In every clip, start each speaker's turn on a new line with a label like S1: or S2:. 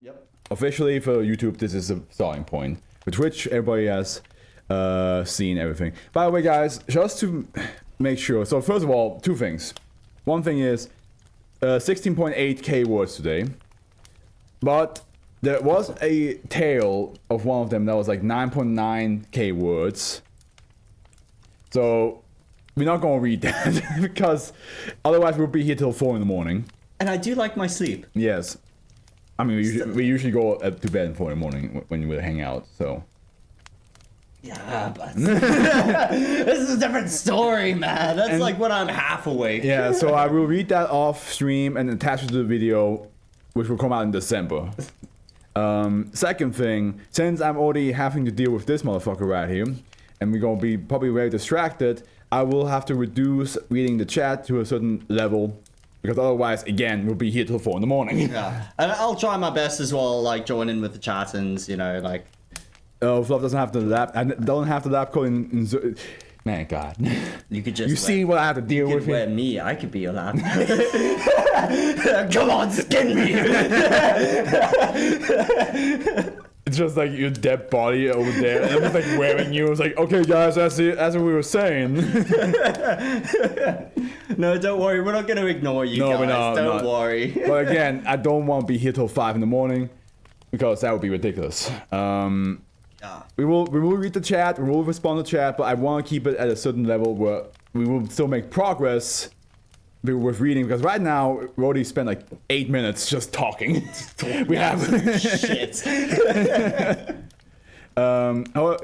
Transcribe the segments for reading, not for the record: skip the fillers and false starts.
S1: Yep.
S2: Officially for YouTube, this is the starting point. For Twitch, everybody has seen everything. By the way, guys, just to make sure. So first of all, two things. One thing is 16.8k words today. But there was a tale of one of them that was like 9.9k words. So we're not gonna read that because otherwise we'll be here till 4 in the morning.
S1: And I do like my sleep.
S2: Yes. I mean, we usually go to bed at 4 in the morning when we hang out, so.
S1: Yeah, but this is a different story, man. That's like when I'm half awake.
S2: Yeah, so I will read that off stream and attach it to the video, which will come out in December. Second thing, since I'm already having to deal with this motherfucker right here, and we're gonna be probably very distracted, I will have to reduce reading the chat to a certain level. Because otherwise, again, we'll be here till 4 in the morning.
S1: Yeah, and I'll try my best as well, like join in with the chat and, you know, like.
S2: Fluff doesn't have the lab. I don't have the lab code in Man, God.
S1: You could just.
S2: You see what I have to deal with
S1: here? Me, I could be your lab. Come on, skin me.
S2: It's just like your dead body over there, and I'm just like wearing you. It's like, okay, guys, as we were saying.
S1: No, don't worry. We're not gonna ignore you, guys.
S2: We're not.
S1: Don't worry.
S2: But again, I don't want to be here till 5 in the morning because that would be ridiculous.
S1: Yeah.
S2: We will read the chat. We will respond to chat, but I want to keep it at a certain level where we will still make progress with reading, because right now we already spent like 8 minutes just talking. We have
S1: shit.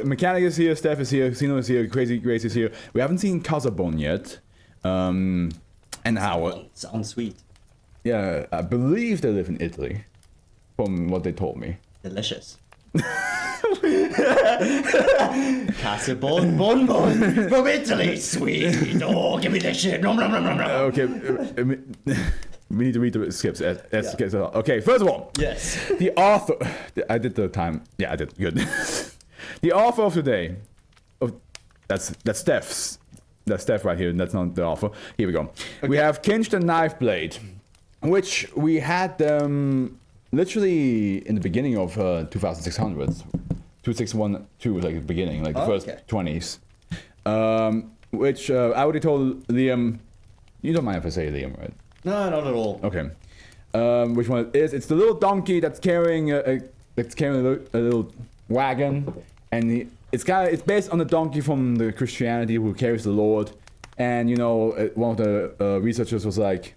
S2: Mechanic is here, Steph is here, Xeno is here, Crazy Grace is here. We haven't seen Casabon yet. And Howard.
S1: Sounds sweet.
S2: Yeah, I believe they live in Italy, from what they told me.
S1: Delicious. Casabon bon from Italy, sweet. Oh, give me that shit. Nom, nom, nom, nom, nom.
S2: Okay, we need to read the skips. Okay, first of all,
S1: yes,
S2: the author. I did the time. Yeah, I did good. The author of today. That's Steph's. That's Steph right here, and that's not the author. Here we go. Okay. We have Kinch the Knife Blade, which we had literally in the beginning of 2600s. 2612 like the beginning, like the first 20s. Which I already told Liam. You don't mind if I say Liam, right?
S1: No, not at all.
S2: Okay. Which one it is? It's the little donkey that's carrying a little wagon, and it's based on the donkey from the Christianity who carries the Lord. And you know, one of the researchers was like,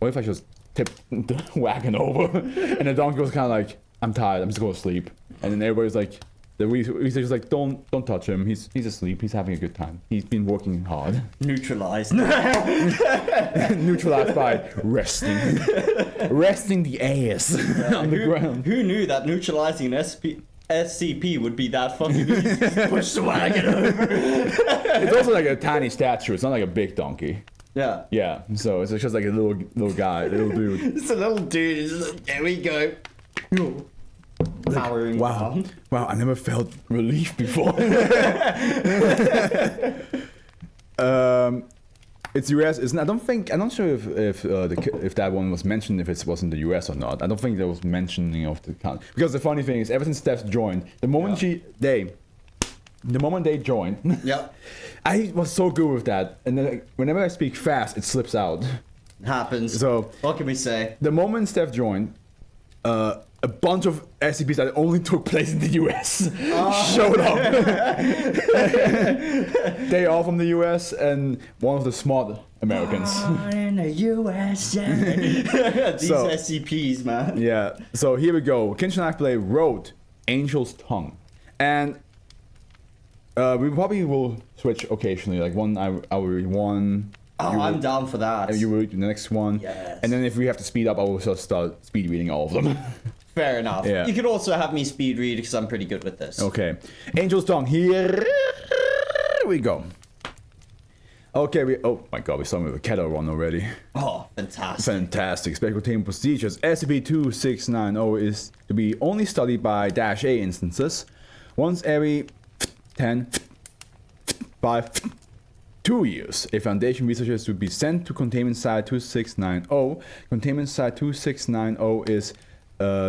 S2: "What if I just tip the wagon over?" And the donkey was kind of like, "I'm tired. I'm just going to sleep." And then everybody's like, the researcher's like, don't touch him. He's asleep. He's having a good time. He's been working hard.
S1: Neutralized.
S2: Neutralized by resting the ass on the ground.
S1: Who knew that neutralizing SCP would be that fucking easy? Push the wagon over.
S2: It's also like a tiny statue. It's not like a big donkey.
S1: Yeah.
S2: Yeah. So it's just like a little guy, little dude.
S1: It's a little dude. It's like, there we go.
S2: Like, wow, I never felt relief before. It's US. I'm not sure if that one was mentioned, if it was in the US or not. I don't think there was mentioning of the country. Because the funny thing is, ever since Steph joined, the moment they joined,
S1: yeah,
S2: I was so good with that. And then whenever I speak fast, it slips out.
S1: It happens.
S2: So
S1: what can we say? The
S2: moment Steph joined, a bunch of SCPs that only took place in the US showed up. They are from the US, and one of the smart Americans.
S1: In the USA. These SCPs, man.
S2: Yeah, so here we go. Kinch Knife Blade wrote Angel's Tongue. And we probably will switch occasionally. Like I will read one.
S1: Oh, I'm down for that.
S2: And you will read the next one.
S1: Yes.
S2: And then if we have to speed up, I will just start speed reading all of them.
S1: Fair enough.
S2: Yeah.
S1: You could also have me speed read because I'm pretty good with this.
S2: Okay. Angel's Tongue. Here we go. Okay, oh my god, we started with a cadavars one already.
S1: Oh, fantastic.
S2: Fantastic. Special team procedures. SCP-2690 is to be only studied by -A instances once every 10, 5, 2 years. A Foundation researcher is to be sent to Containment Site 2690. Containment Site 2690 is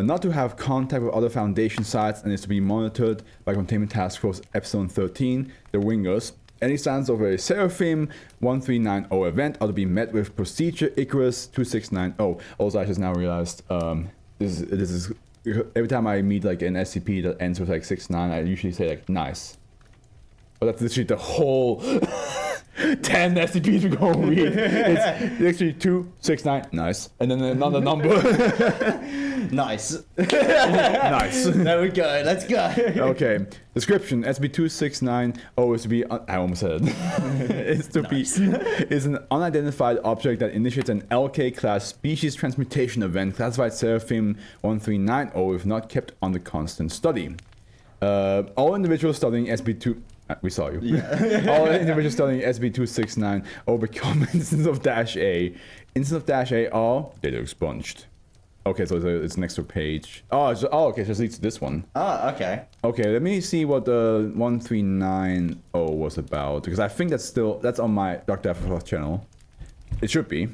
S2: not to have contact with other Foundation sites and is to be monitored by Containment Task Force Epsilon 13, the Wingers. Any signs of a Seraphim 1390 event are to be met with Procedure Icarus 2690. Also, I just now realized this is every time I meet like an SCP that ends with like 69, I usually say like nice. But that's literally the whole 10 SCPs we go and read. It's literally 269, nice, and then another number.
S1: Nice.
S2: Nice.
S1: There we go. Let's go.
S2: Okay. Description: SCP-269 is to be. I almost said it. It's to
S1: Nice.
S2: be. Is an unidentified object that initiates an LK class species transmutation event classified Seraphim 1390 if not kept under constant study. All individuals studying SB2. We saw you. Yeah. All individuals studying SB-269 become instances of -A. Instances of -A are data expunged. Okay, so it's next to a page. Okay, so it leads to this one.
S1: Oh, okay.
S2: Okay, let me see what the 1390 was about, because I think that's on my Dr. AfroFluff channel. It should be.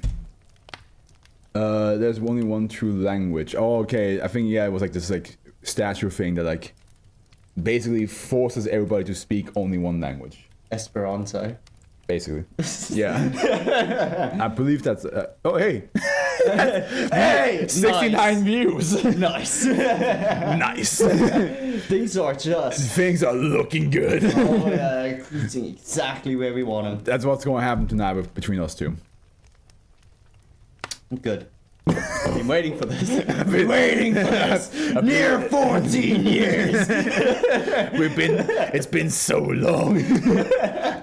S2: There's only one true language. Oh, okay. I think it was like this like statue thing that like basically forces everybody to speak only one language.
S1: Esperanto.
S2: Basically. Yeah. I believe that's oh hey.
S1: Hey!
S2: 69
S1: Nice.
S2: views.
S1: Nice.
S2: Nice.
S1: Things are just.
S2: Things are looking good.
S1: Oh, yeah, cruising exactly where we want them.
S2: That's what's going to happen tonight between us two.
S1: Good. I've been waiting for this. I've been waiting for this. Near 14 years.
S2: It's been so long.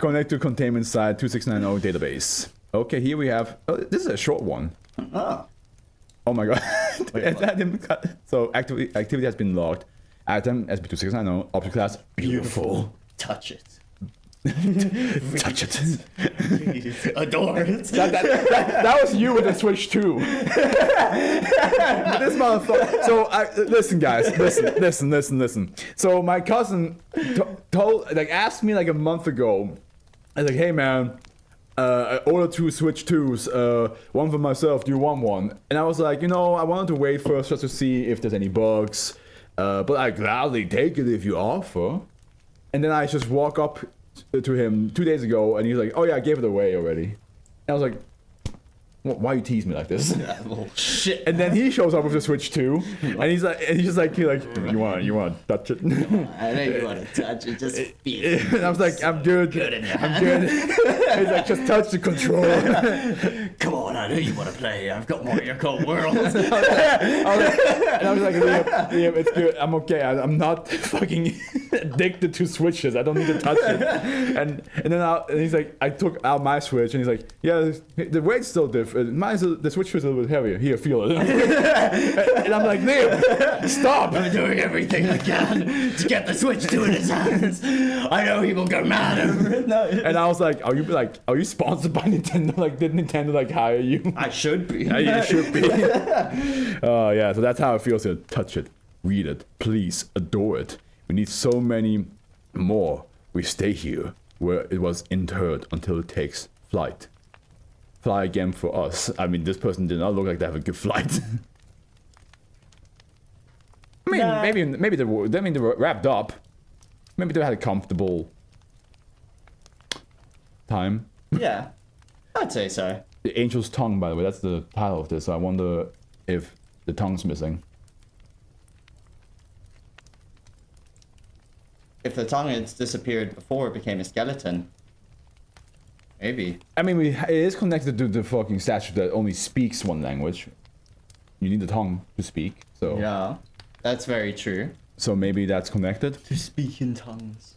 S2: Connect to containment site 2690 database. Okay, here we have. Oh, this is a short one.
S1: Oh.
S2: Oh my god.
S1: Wait,
S2: So activity has been logged. Item SB2690 object class beautiful.
S1: Touch it.
S2: Touch it.
S1: Adore it.
S2: That was you with the Switch 2. This motherfucker. So listen, guys. Listen. So my cousin asked me like a month ago. I was like, hey man, I ordered 2 Switch 2s, one for myself, do you want one? And I was like, I wanted to wait first just to see if there's any bugs, but I gladly take it if you offer. And then I just walk up to him 2 days ago, and he's like, oh yeah, I gave it away already. And I was like, why you tease me like this?
S1: Yeah, well, shit.
S2: And then he shows up with the Switch 2, and he's just like, you want to touch it?
S1: I know you want to touch it, just feel it.
S2: And I was like, I'm good. I'm good. He's like, just touch the controller.
S1: Come on, I know you want to play. I've got Mario Kart World.
S2: And I was like, Liam, it's good. I'm okay. I'm not fucking addicted to Switches. I don't need to touch it. And then he's like, I took out my Switch, and he's like, yeah, the weight's still different. The Switch was a little bit heavier. Here, feel it. And I'm like, Liam, stop.
S1: I'm doing everything I can to get the Switch 2 in his hands. I know he will go mad over it. No.
S2: And I was like, are you sponsored by Nintendo? Like, did Nintendo like hire you?
S1: I should be.
S2: Yeah, you should be. Oh yeah, so that's how it feels to touch it, read it, please, adore it. We need so many more. We stay here where it was interred until it takes flight. Fly again for us. I mean, this person did not look like they have a good flight. I mean,
S1: Nah.
S2: maybe they were wrapped up. Maybe they had a comfortable time.
S1: Yeah, I'd say so.
S2: The Angel's Tongue, by the way, that's the title of this. So I wonder if the tongue's missing.
S1: If the tongue had disappeared before it became a skeleton, maybe.
S2: I mean, it is connected to the fucking statue that only speaks one language. You need the tongue to speak, so...
S1: Yeah, that's very true.
S2: So maybe that's connected?
S1: To speak in tongues.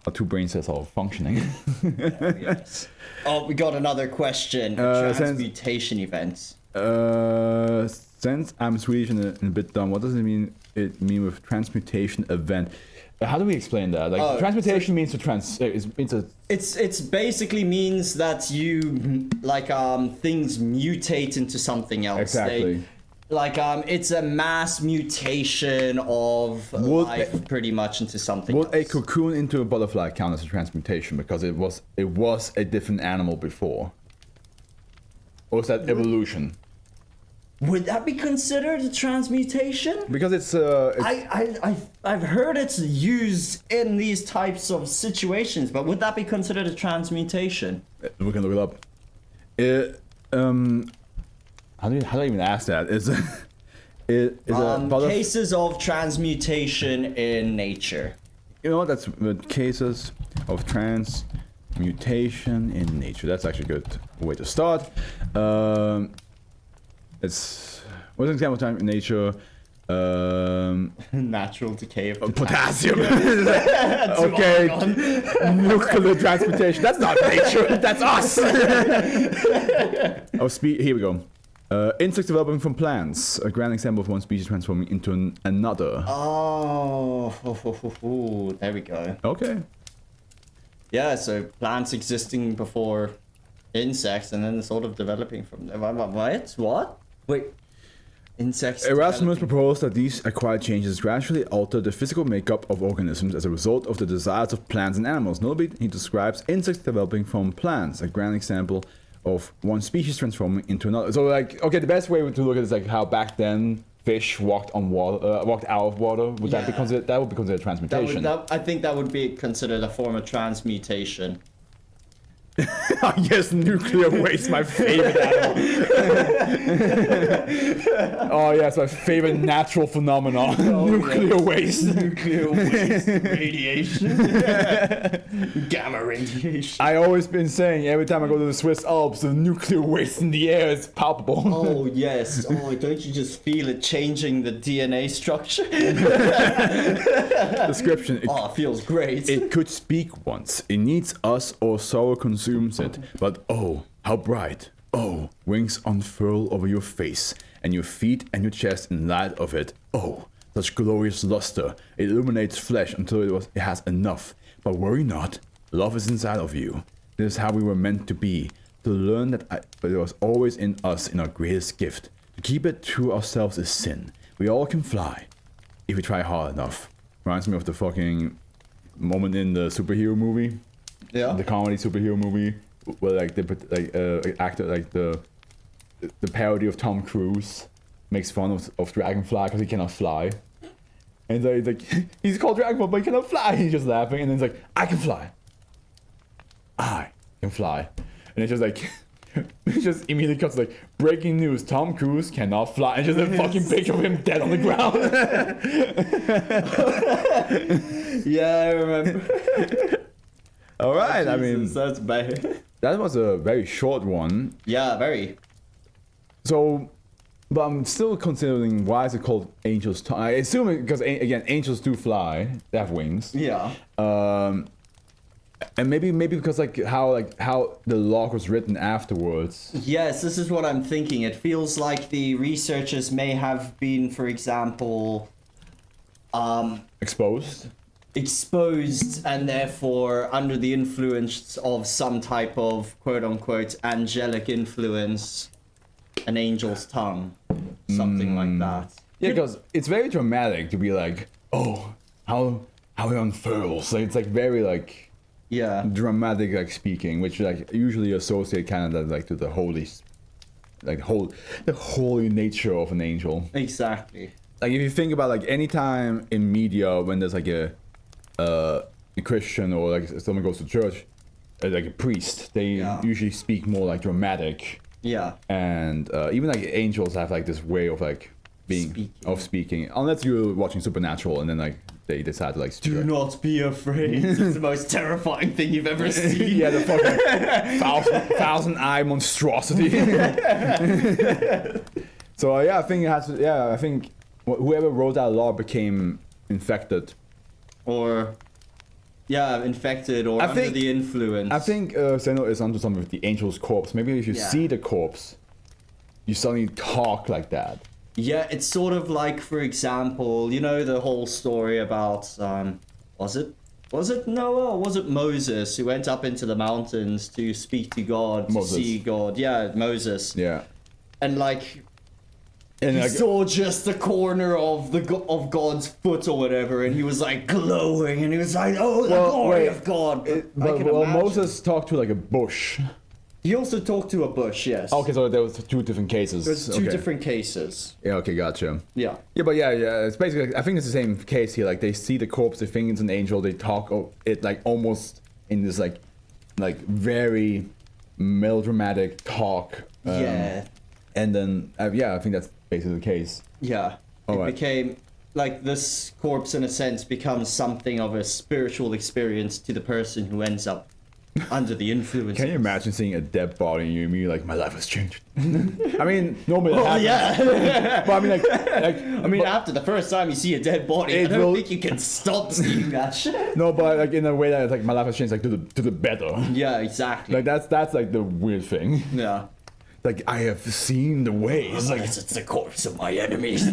S2: Our 2 brain cells are functioning.
S1: Yes. Oh, we got another question. Transmutation events.
S2: Since I'm Swedish and a bit dumb, what does it mean with transmutation event? How do we explain that? Like, transmutation means to
S1: It's basically means that you things mutate into something else.
S2: Exactly.
S1: It's a mass mutation of life pretty much into something else.
S2: Would a cocoon into a butterfly count as a transmutation because it was a different animal before? Or is that evolution?
S1: Would that be considered a transmutation?
S2: Because it's
S1: I've heard it's used in these types of situations, but would that be considered a transmutation?
S2: we can look it up. How do I even ask that?
S1: Cases of transmutation in nature.
S2: You know what? That's cases of transmutation in nature. That's actually a good way to start. What's an example of time in nature?
S1: Natural decay of
S2: Potassium. Okay. Nuclear transmutation. That's not nature. That's us. Here we go. Insects developing from plants. A grand example of one species transforming into another.
S1: Oh, there we go.
S2: Okay.
S1: Yeah, so plants existing before insects and then sort of developing from there. What? Wait. Insects.
S2: Erasmus proposed that these acquired changes gradually alter the physical makeup of organisms as a result of the desires of plants and animals. Notably, he describes insects developing from plants, a grand example of one species transforming into another. So, like, okay, the best way to look at it is like how back then fish walked on water, walked out of water. Would that be considered? That would be considered transmutation.
S1: I think that would be considered a form of transmutation.
S2: Yes, nuclear waste, my favorite animal. Oh yes, my favorite natural phenomenon. Nuclear waste.
S1: Nuclear waste. Radiation. Gamma radiation.
S2: I always been saying every time I go to the Swiss Alps, the nuclear waste in the air is palpable.
S1: Oh yes. Oh, don't you just feel it changing the DNA structure?
S2: Description.
S1: It feels great.
S2: It could speak once. It needs us or sorrow consumes it. But oh, how bright. Oh, wings unfurl over your face, and your feet and your chest in light of it. Oh, such glorious luster. It illuminates flesh until it has enough. But worry not. Love is inside of you. This is how we were meant to be. To learn that it was always in us, in our greatest gift. To keep it to ourselves is sin. We all can fly. If we try hard enough. Reminds me of the fucking moment in the superhero movie.
S1: Yeah.
S2: The comedy superhero movie where like the actor, like the parody of Tom Cruise makes fun of Dragonfly because he cannot fly. And he's like he's called Dragonfly but he cannot fly. He's just laughing and then he's like, I can fly. I can fly. And it's just like it just immediately comes like, breaking news, Tom Cruise cannot fly, and just a fucking picture of him dead on the ground.
S1: Yeah, I remember.
S2: Alright, I mean,
S1: that's bad.
S2: That was a very short one.
S1: Yeah, very.
S2: So, but I'm still considering why is it called Angel's Tongue? I assume because again, angels do fly, they have wings.
S1: Yeah.
S2: And maybe because how the log was written afterwards.
S1: Yes, this is what I'm thinking. It feels like the researchers may have been, for example,
S2: Exposed
S1: and therefore under the influence of some type of quote-unquote angelic influence, an angel's tongue, something like that.
S2: Yeah, because it's very dramatic to be like, oh, how it unfurls. Like it's like very like dramatic like speaking, which like usually associate kind of like to the holy, like the holy nature of an angel.
S1: Exactly.
S2: Like if you think about like any time in media when there's like a Christian or like someone goes to church, like a priest, they usually speak more like dramatic.
S1: Yeah.
S2: And even like angels have like this way of like speaking, unless you're watching Supernatural and then like they decide to like
S1: do not be afraid. It's the most terrifying thing you've ever seen.
S2: Yeah, the fucking thousand eye monstrosity. So yeah, I think it has to. Yeah, I think whoever wrote that law became infected,
S1: or infected, or under the influence.
S2: I think Zeno is onto something with the angel's corpse. Maybe if you see the corpse, you suddenly talk like that.
S1: Yeah, it's sort of like, for example, you know the whole story about was it Noah or was it Moses who went up into the mountains to speak to God, to see God? Yeah, Moses.
S2: Yeah.
S1: And like he saw just the corner of God's foot or whatever, and he was like glowing, and he was like, "Oh, the glory of God!"
S2: Moses talked to like a bush.
S1: He also talked to a bush, yes.
S2: Okay, so there was 2 different cases.
S1: There's 2
S2: okay.
S1: different cases.
S2: Yeah, okay, gotcha.
S1: Yeah.
S2: Yeah, but yeah, it's basically, I think it's the same case here. Like, they see the corpse, they think it's an angel, they talk it, like, almost in this, like very melodramatic talk.
S1: Yeah.
S2: And then, yeah, I think that's basically the case.
S1: Yeah. It became, like, this corpse, in a sense, becomes something of a spiritual experience to the person who ends up under the influence.
S2: Can you imagine seeing a dead body and you immediately like, my life has changed? I mean, normally that happens.
S1: Yeah.
S2: But I mean, like,
S1: After the first time you see a dead body, I don't think you can stop seeing that shit.
S2: no, but like in a way that it's like my life has changed, like to the better.
S1: Yeah, exactly.
S2: Like that's like the weird thing.
S1: Yeah.
S2: Like, I have seen the ways. Like,
S1: it's the corpse of my enemies.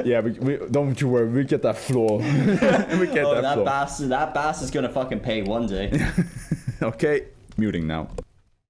S2: yeah. We don't you worry. We get that floor. We get that floor.
S1: That bastard's gonna fucking pay one day.
S2: Okay, muting now.